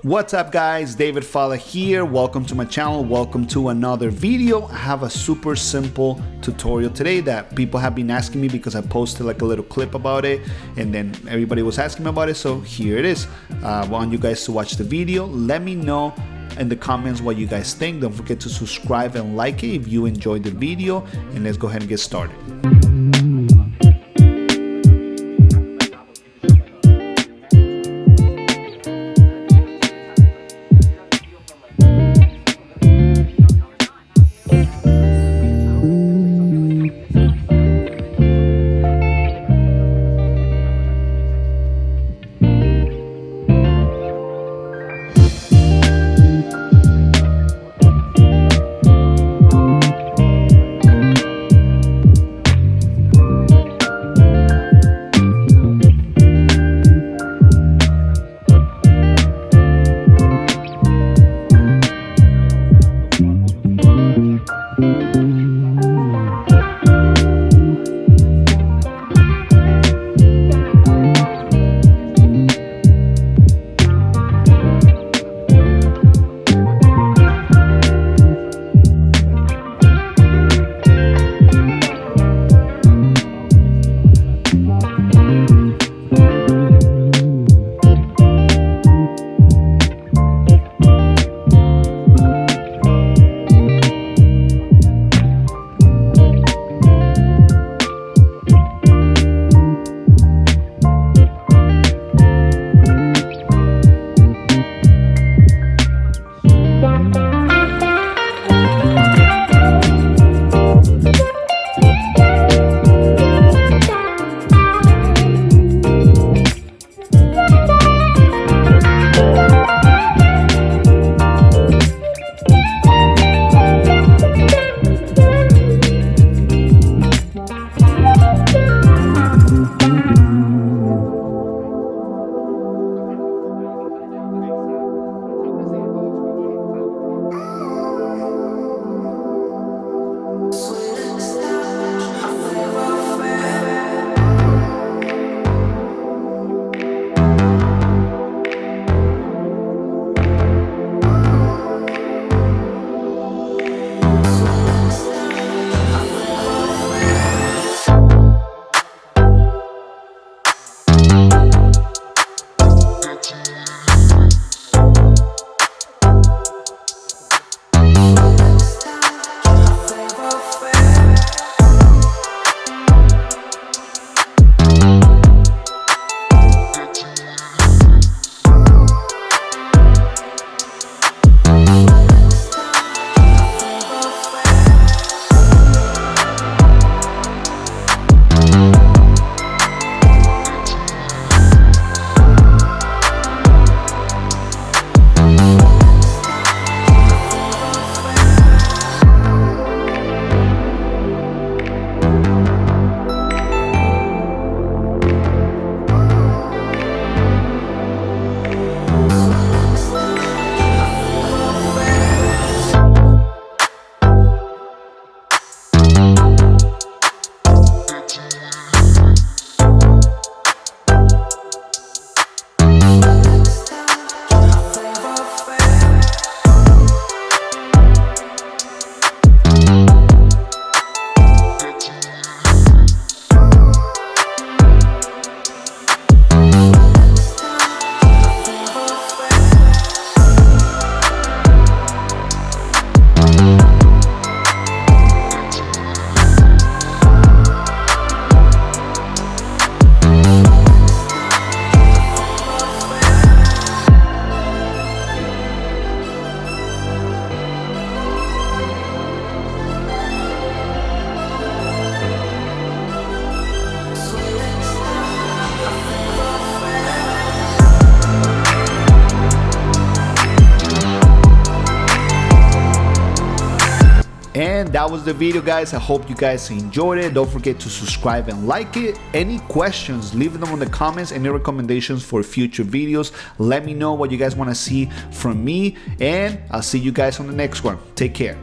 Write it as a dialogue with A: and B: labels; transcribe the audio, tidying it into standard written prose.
A: What's up guys, David Falla here. Welcome to my channel, welcome to another video. I have a super simple tutorial today that people have been asking me because I posted like a little clip about it and then everybody was asking me about it, so here it is. I want you guys to watch the video. Let me know in the comments what you guys think. Don't forget to subscribe and like it if you enjoyed the video, and let's go ahead and get started. And that was the video guys. I hope you guys enjoyed it. Don't forget to subscribe and like it. Any questions, leave them in the comments. Any recommendations for future videos, let me know what you guys want to see from me, and I'll see you guys on the next one. Take care.